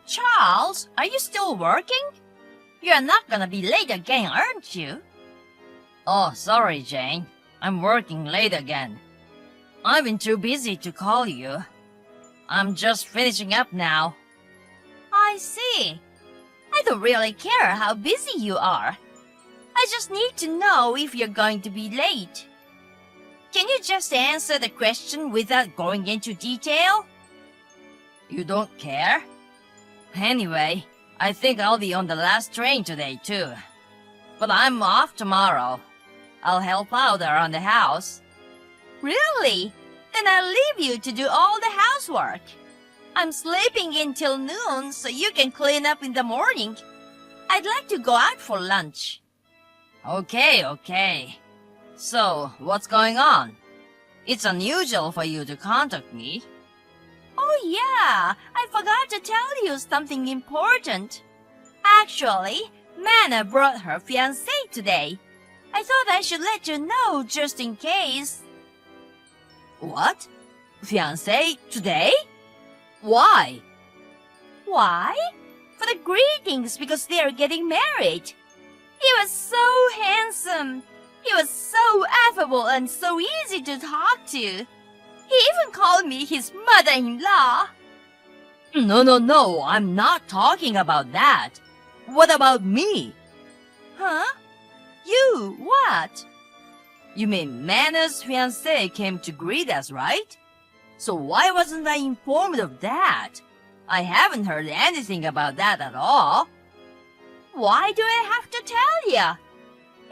Charles, are you still working? You're not gonna be late again, aren't you? Oh, sorry, Jane. I'm working late again. I've been too busy to call you. I'm just finishing up now. I see. I don't really care how busy you are. I just need to know if you're going to be late. Can you just answer the question without going into detail? You don't care? Anyway, I think I'll be on the last train today too. But I'm off tomorrow. I'll help out around the house. Really? Then I'll leave you to do all the housework. I'm sleeping until noon so you can clean up in the morning. I'd like to go out for lunch. Okay. So, what's going on? It's unusual for you to contact me. Oh yeah, I forgot to tell you something important. Actually, Mana brought her fiancé today. I thought I should let you know just in case. What? Fiancé today? Why? Why? For the greetings because they are getting married. He was so handsome. He was so affable and so easy to talk to. He even called me his mother-in-law. No, I'm not talking about that. What about me? Huh? You, what? You mean Mana's fiancé came to greet us, right? So why wasn't I informed of that? I haven't heard anything about that at all. Why do I have to tell ya?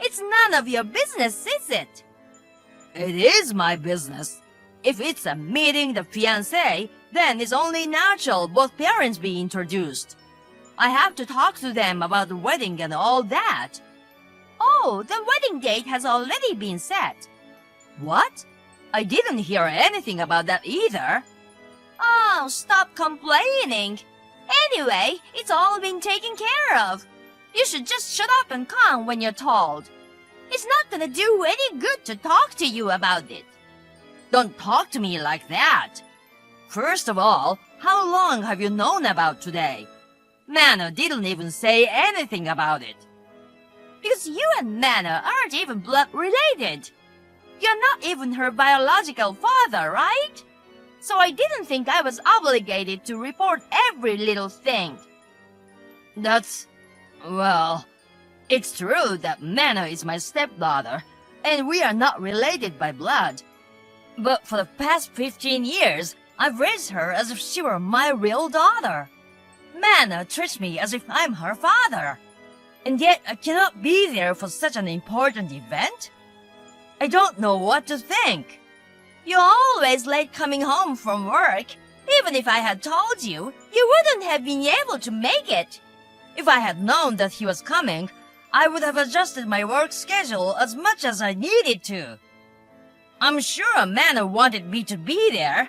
It's none of your business, is it? It is my business. If it's a meeting the fiancé, then it's only natural both parents be introduced. I have to talk to them about the wedding and all that. Oh, the wedding date has already been set. What? I didn't hear anything about that either. Oh, stop complaining. Anyway, it's all been taken care of. You should just shut up and come when you're told. It's not gonna do any good to talk to you about it. Don't talk to me like that. First of all, how long have you known about today? Mana didn't even say anything about it. Because you and Mana aren't even blood related. You're not even her biological father, right? So I didn't think I was obligated to report every little thing. Well, it's true that Mana is my stepdaughter, and we are not related by blood. But for the past 15 years, I've raised her as if she were my real daughter. Mana treats me as if I'm her father. And yet I cannot be there for such an important event? I don't know what to think. You're always late coming home from work. Even if I had told you, you wouldn't have been able to make it. If I had known that he was coming, I would have adjusted my work schedule as much as I needed to. I'm sure Mana wanted me to be there.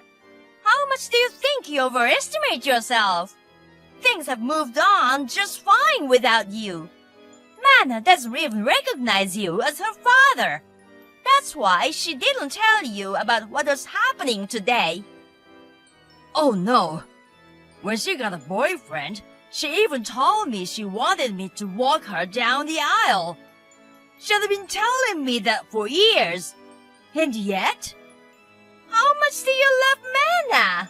How much do you think you overestimate yourself? Things have moved on just fine without you. Mana doesn't even recognize you as her father. That's why she didn't tell you about what was happening today. Oh no. When she got a boyfriend, she even told me she wanted me to walk her down the aisle. She had been telling me that for years. And yet, how much do you love Mana?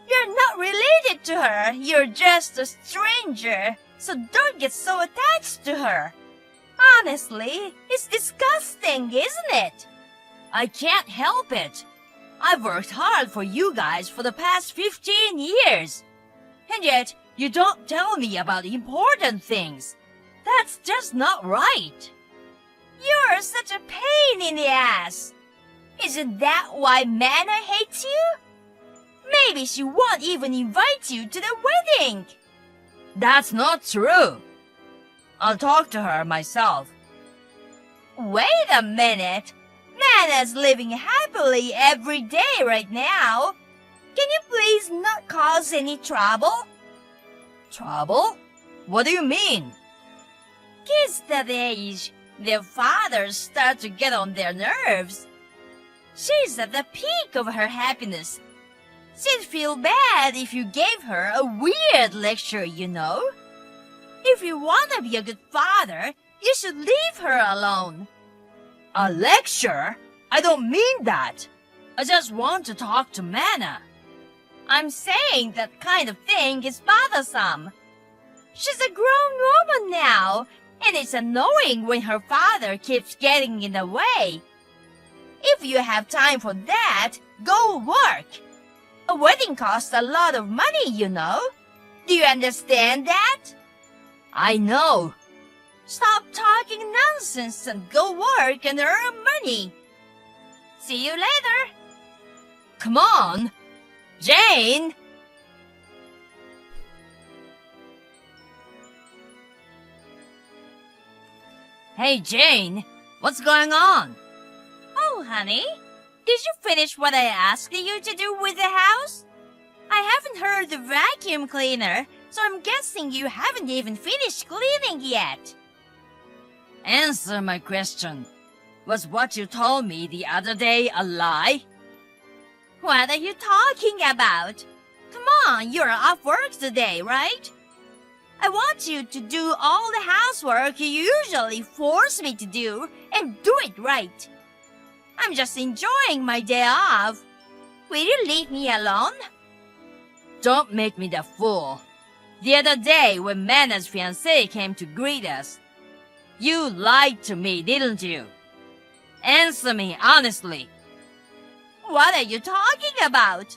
You're not related to her. You're just a stranger. So don't get so attached to her. Honestly, it's disgusting, isn't it? I can't help it. I've worked hard for you guys for the past 15 years. And yet, you don't tell me about important things. That's just not right. You're such a pain in the ass. Isn't that why Mana hates you? Maybe she won't even invite you to the wedding. That's not true. I'll talk to her myself. Wait a minute. Mana's living happily every day right now. Can you please not cause any trouble? Trouble? What do you mean? Kids that age, their fathers start to get on their nerves. She's at the peak of her happiness. She'd feel bad if you gave her a weird lecture, you know. If you want to be a good father, you should leave her alone. A lecture? I don't mean that. I just want to talk to Mana. I'm saying that kind of thing is bothersome. She's a grown woman now, and it's annoying when her father keeps getting in the way. If you have time for that, go work. A wedding costs a lot of money, you know. Do you understand that? I know. Stop talking nonsense and go work and earn money. See you later. Come on. Jane! Hey, Jane. What's going on? Oh, honey, did you finish what I asked you to do with the house? I haven't heard the vacuum cleaner, so I'm guessing you haven't even finished cleaning yet. Answer my question. Was what you told me the other day a lie? What are you talking about? Come on, you're off work today, right? I want you to do all the housework you usually force me to do and do it right. I'm just enjoying my day off. Will you leave me alone? Don't make me the fool. The other day when Mana's fiancé came to greet us, you lied to me, didn't you? Answer me honestly. What are you talking about?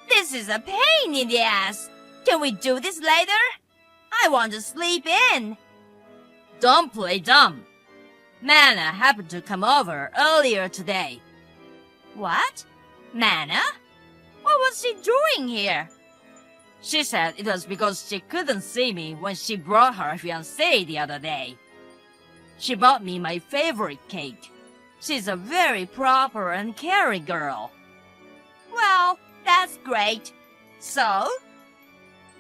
This is a pain in the ass. Can we do this later? I want to sleep in. Don't play dumb. Mana happened to come over earlier today. What? Mana? What was she doing here? She said it was because she couldn't see me when she brought her fiancé the other day. She bought me my favorite cake. She's a very proper and caring girl. Well, that's great. So?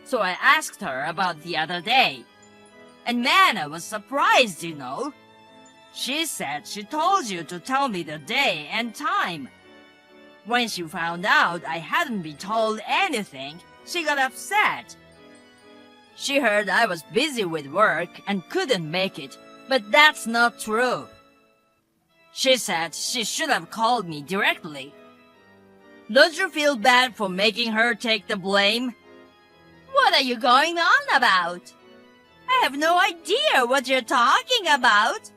So I asked her about the other day. And Mana was surprised, you know. She said she told you to tell me the day and time. When she found out I hadn't been told anything, she got upset. She heard I was busy with work and couldn't make it, but that's not true. She said she should have called me directly. Don't you feel bad for making her take the blame? What are you going on about? I have no idea what you're talking about.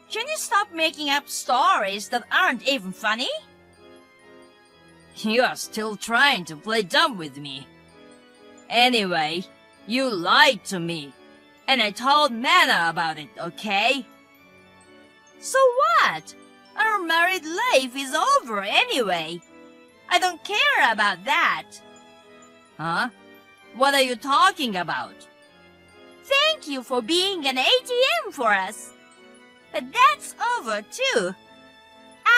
Can you stop making up stories that aren't even funny? You are still trying to play dumb with me. Anyway, you lied to me, and I told Mana about it, okay? So what? Our married life is over anyway. I don't care about that. Huh? What are you talking about? Thank you for being an ATM for us. But that's over too.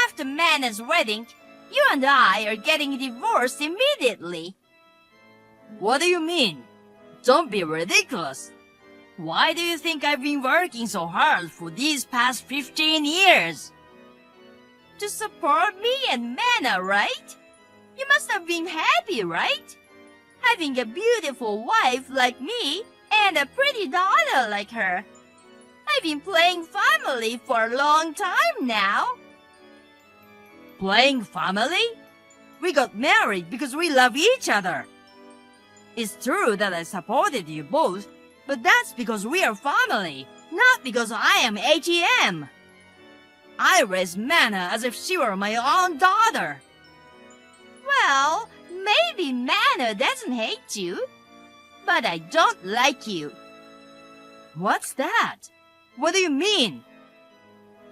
After Mana's wedding, you and I are getting divorced immediately. What do you mean? Don't be ridiculous. Why do you think I've been working so hard for these past 15 years? To support me and Mana, right? You must have been happy, right? Having a beautiful wife like me and a pretty daughter like her. I've been playing family for a long time now. Playing family? We got married because we love each other. It's true that I supported you both, but that's because we are family, not because I am ATM. I raised Mana as if she were my own daughter. Well, maybe Mana doesn't hate you, but I don't like you. What's that? What do you mean?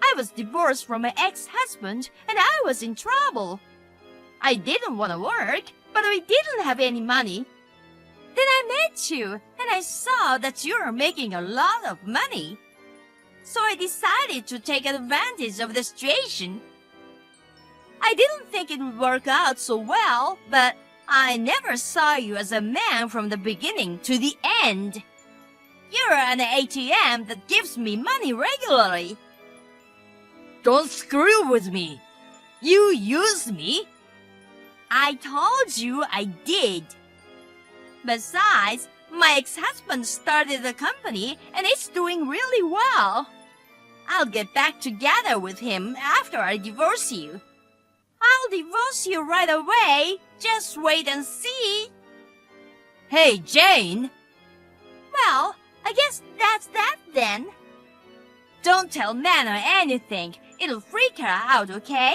I was divorced from my ex-husband and I was in trouble. I didn't want to work, but we didn't have any money. Then I met you and I saw that you were making a lot of money. So I decided to take advantage of the situation. I didn't think it would work out so well, but I never saw you as a man from the beginning to the end. You're an ATM that gives me money regularly. Don't screw with me. You use me. I told you I did. Besides, my ex-husband started a company and it's doing really well. I'll get back together with him after I divorce you. I'll divorce you right away. Just wait and see. Hey, Jane! Well, I guess that's that then. Don't tell Manor anything. It'll freak her out, okay?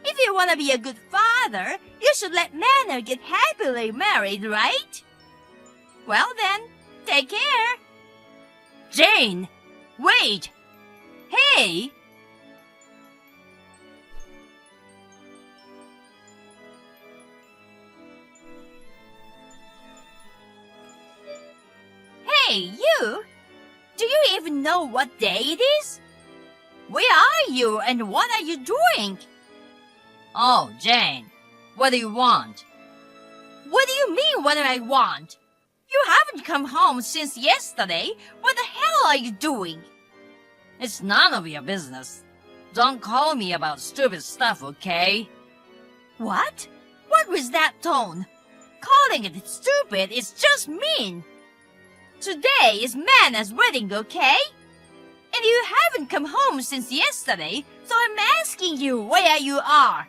If you want to be a good father, you should let Manor get happily married, right? Well then, take care. Jane! Wait! Hey! Hey, you! Do you even know what day it is? Where are you and what are you doing? Oh, Jane, what do you want? What do you mean, what do I want? You haven't come home since yesterday. What the hell are you doing? It's none of your business. Don't call me about stupid stuff, okay? What? What was that tone? Calling it stupid is just mean. Today is Mana's wedding, okay? And you haven't come home since yesterday, so I'm asking you where you are.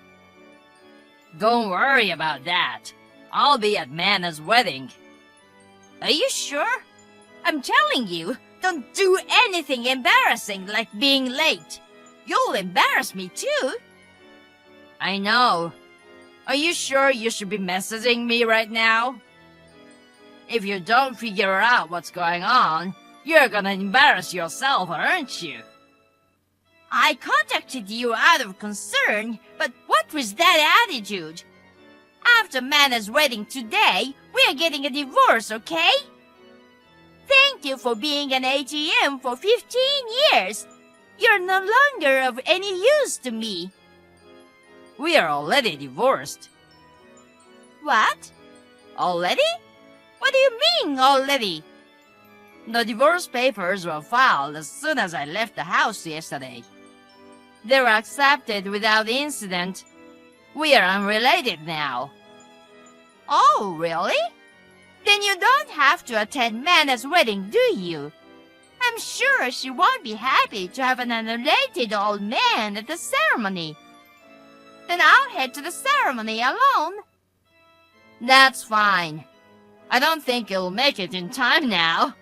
Don't worry about that. I'll be at Mana's wedding. Are you sure? I'm telling you, don't do anything embarrassing like being late. You'll embarrass me too. I know. Are you sure you should be messaging me right now? If you don't figure out what's going on, you're gonna embarrass yourself, aren't you? I contacted you out of concern, but what was that attitude? After Mana's wedding today, we're getting a divorce, okay? Thank you for being an ATM for 15 years. You're no longer of any use to me. We are already divorced. What? Already? What do you mean, already? The divorce papers were filed as soon as I left the house yesterday. They were accepted without incident. We are unrelated now. Oh, really? Then you don't have to attend Mana's wedding, do you? I'm sure she won't be happy to have an unrelated old man at the ceremony. Then I'll head to the ceremony alone. That's fine. I don't think you'll make it in time now.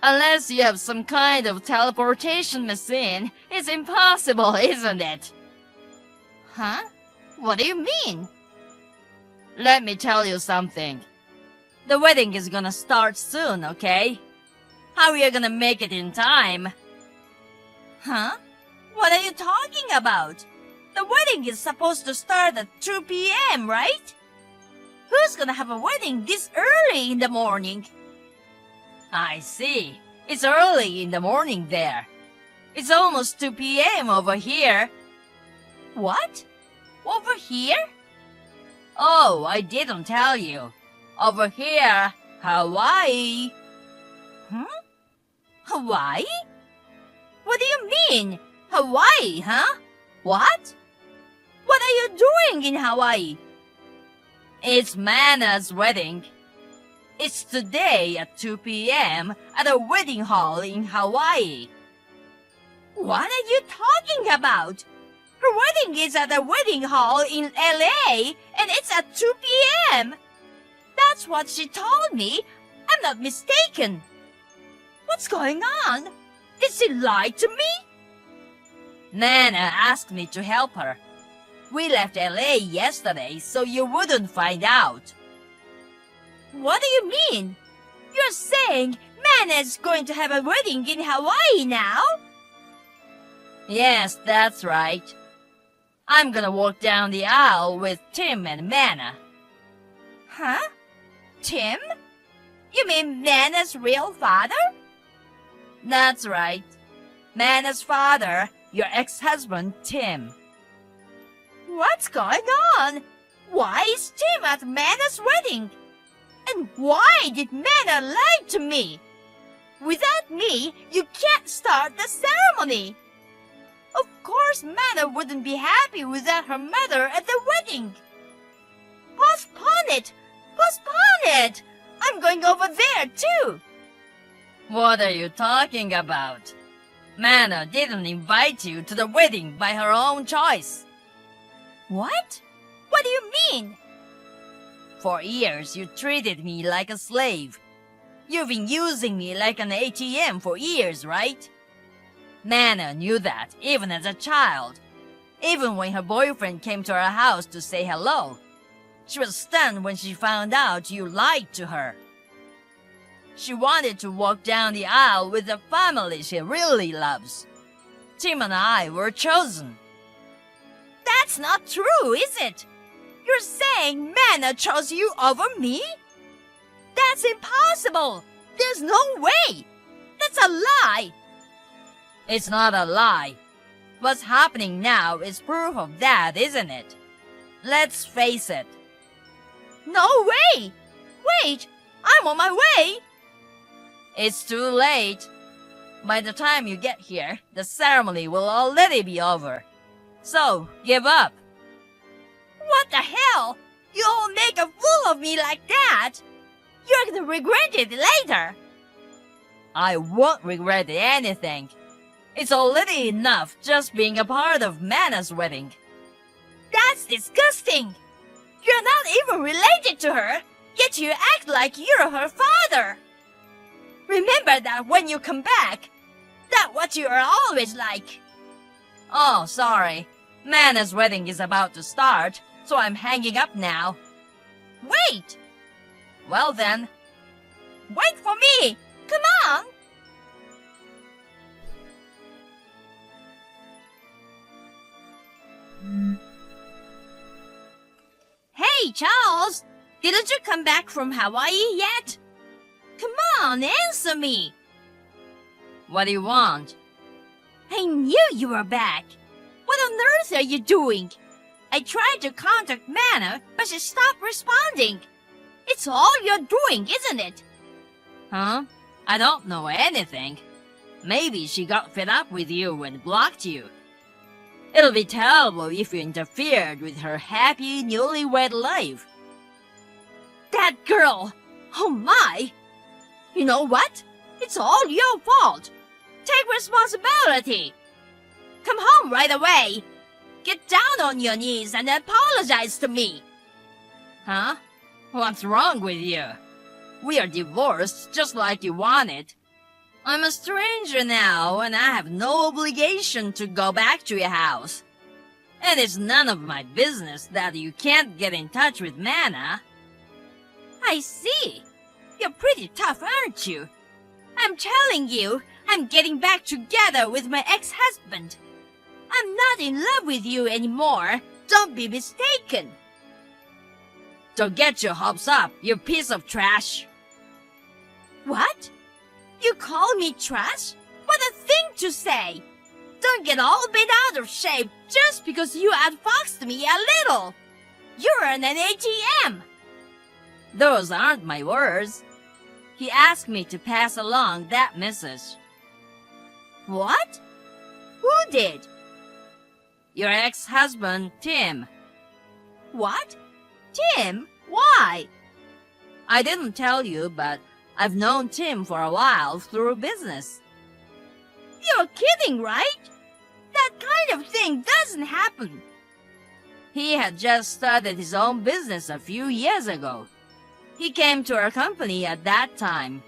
Unless you have some kind of teleportation machine, it's impossible, isn't it? Huh? What do you mean? Let me tell you something. The wedding is gonna start soon, okay? How are you gonna make it in time? Huh? What are you talking about? The wedding is supposed to start at 2 p.m., right? Who's gonna have a wedding this early in the morning? I see. It's early in the morning there. It's almost 2 p.m. over here. What? Over here? Oh, I didn't tell you. Over here, Hawaii. Hawaii? What do you mean? Hawaii, huh? What? What are you doing in Hawaii? It's Mana's wedding. It's today at 2 p.m. at a wedding hall in Hawaii. What are you talking about? Her wedding is at a wedding hall in LA and it's at 2 p.m. That's what she told me. I'm not mistaken. What's going on? Did she lie to me? Mana asked me to help her. We left LA yesterday so you wouldn't find out. What do you mean? You're saying Mana's going to have a wedding in Hawaii now? Yes, that's right. I'm gonna walk down the aisle with Tim and Mana. Huh? Tim? You mean Mana's real father? That's right. Mana's father, your ex-husband, Tim. What's going on? Why is Tim at Mana's wedding? And why did Mana lie to me? Without me, you can't start the ceremony. Of course, Mana wouldn't be happy without her mother at the wedding. it! Postpone it! I'm going over there, too! What are you talking about? Mana didn't invite you to the wedding by her own choice. What? What do you mean? For years, you treated me like a slave. You've been using me like an ATM for years, right? Mana knew that, even as a child. Even when her boyfriend came to her house to say hello. She was stunned when she found out you lied to her. She wanted to walk down the aisle with the family she really loves. Tim and I were chosen. That's not true, is it? You're saying Mana chose you over me? That's impossible! There's no way! That's a lie! It's not a lie. What's happening now is proof of that, isn't it? Let's face it. No way! Wait! I'm on my way! It's too late. By the time you get here, the ceremony will already be over. So, give up. What the hell? You'll make a fool of me like that? You're gonna regret it later. I won't regret anything. It's already enough just being a part of Mana's wedding. That's disgusting. You're not even related to her, yet you act like you're her father. Remember that when you come back. That's what you are always like. Oh, sorry. Mana's wedding is about to start, so I'm hanging up now. Wait! Well then. Wait for me! Come on! Hey, Charles! Didn't you come back from Hawaii yet? Come on, answer me! What do you want? I knew you were back. What on earth are you doing? I tried to contact Mana, but she stopped responding. It's all you're doing, isn't it? Huh? I don't know anything. Maybe she got fed up with you and blocked you. It'll be terrible if you interfered with her happy newlywed life. That girl! Oh my! You know what? It's all your fault. Take responsibility. Come home right away. Get down on your knees and apologize to me. Huh? What's wrong with you? We are divorced just like you wanted. I'm a stranger now and I have no obligation to go back to your house. And it's none of my business that you can't get in touch with Mana. I see. You're pretty tough, aren't you? I'm telling you, I'm getting back together with my ex-husband. I'm not in love with you anymore. Don't be mistaken. So get your hopes up, you piece of trash. What? You call me trash? What a thing to say! Don't get all bent out of shape just because you outfoxed me a little. You're an ATM. Those aren't my words. He asked me to pass along that message. What? Who did? Your ex-husband, Tim. What? Tim? Why? I didn't tell you, but I've known Tim for a while through business. You're kidding, right? That kind of thing doesn't happen. He had just started his own business a few years ago. He came to our company at that time.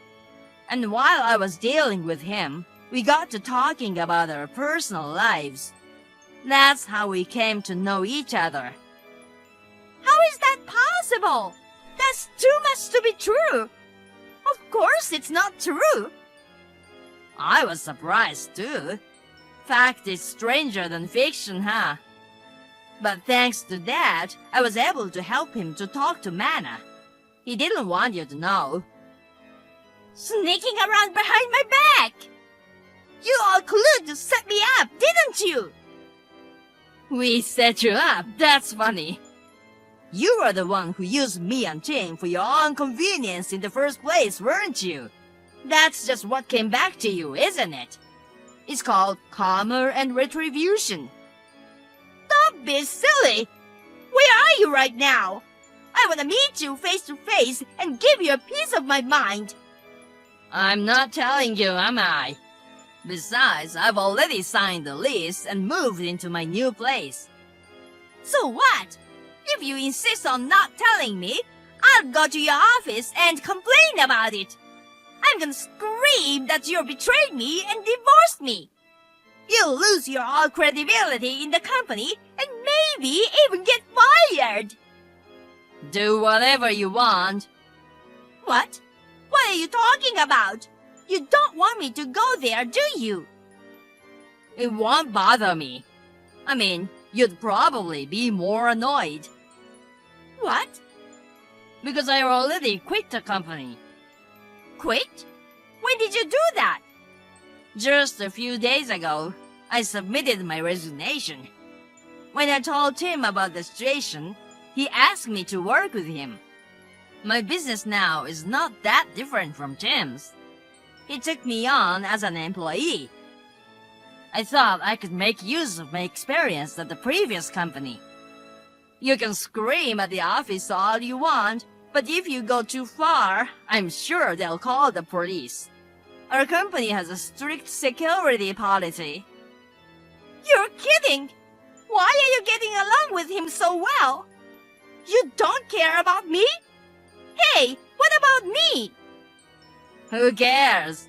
And while I was dealing with him, we got to talking about our personal lives. That's how we came to know each other. How is that possible? That's too much to be true. Of course it's not true. I was surprised too. Fact is stranger than fiction, huh? But thanks to that, I was able to help him to talk to Mana. He didn't want you to know. Sneaking around behind my back! You all collude to set me up, didn't you? We set you up, that's funny. You were the one who used me and Tim for your own convenience in the first place, weren't you? That's just what came back to you, isn't it? It's called karma and retribution. Don't be silly! Where are you right now? I want to meet you face to face and give you a piece of my mind. I'm not telling you, am I? Besides, I've already signed the lease and moved into my new place. So what? If you insist on not telling me, I'll go to your office and complain about it. I'm gonna scream that you betrayed me and divorced me. You'll lose your all credibility in the company and maybe even get fired. Do whatever you want. What? What are you talking about? You don't want me to go there, do you? It won't bother me. I mean, you'd probably be more annoyed. What? Because I already quit the company. Quit? When did you do that? Just a few days ago, I submitted my resignation. When I told Tim about the situation, he asked me to work with him. My business now is not that different from Tim's. He took me on as an employee. I thought I could make use of my experience at the previous company. You can scream at the office all you want, but if you go too far, I'm sure they'll call the police. Our company has a strict security policy. You're kidding! Why are you getting along with him so well? You don't care about me? Hey, what about me? Who cares?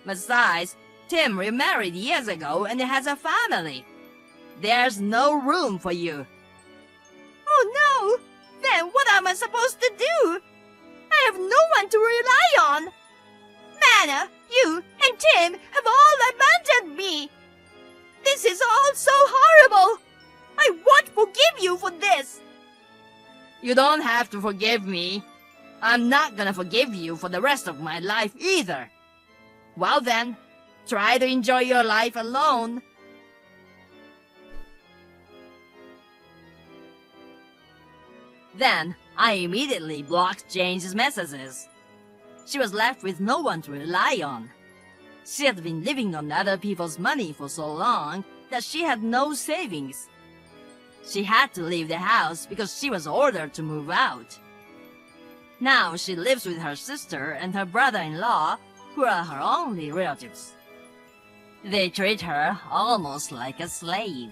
Besides, Tim remarried years ago and has a family. There's no room for you. Oh no! Then what am I supposed to do? I have no one to rely on. Mana, you, and Tim have all abandoned me. This is all so horrible. I won't forgive you for this. You don't have to forgive me. I'm not gonna forgive you for the rest of my life either. Well then, try to enjoy your life alone. Then, I immediately blocked Jane's messages. She was left with no one to rely on. She had been living on other people's money for so long that she had no savings. She had to leave the house because she was ordered to move out. Now she lives with her sister and her brother-in-law, who are her only relatives. They treat her almost like a slave.